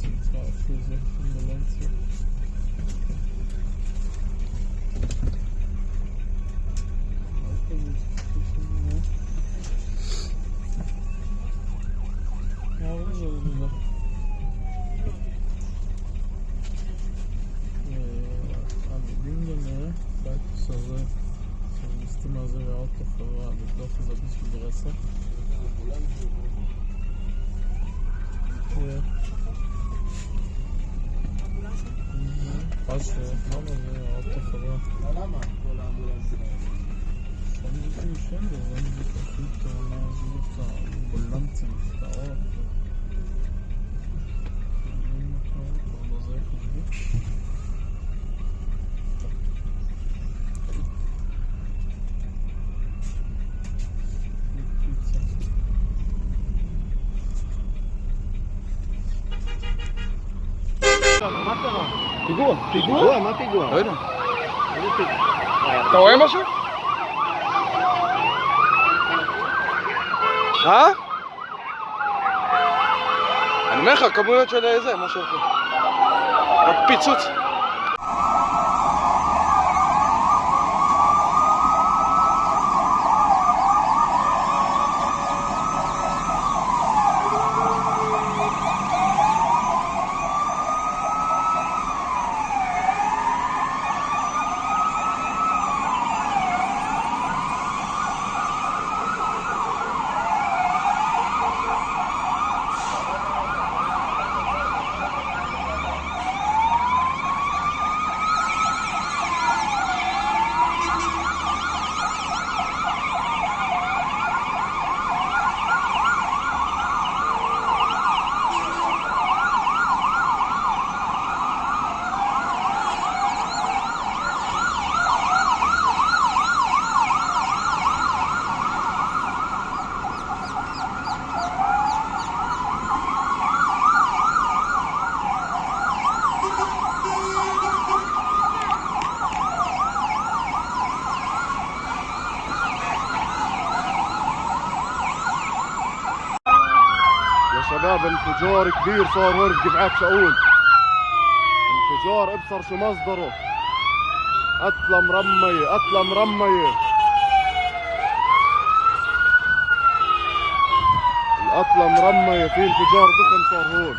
Zentralflüsse von Valencia. פיגוע? מה פיגוע? לא יודע. אתה רואה משהו? אני אומר לך, כמויות של זה, משהו אחר. רק פיצוץ. شباب انفجار كبير صار هون في جمعات شاؤون. انفجار ابصر شو مصدره. قتلة مرمية قتلة مرمية. القتلة مرمية في انفجار ضخم صار هون.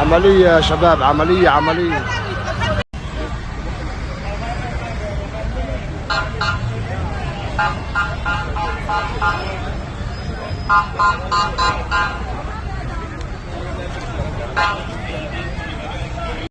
عملية يا شباب، عملية عملية.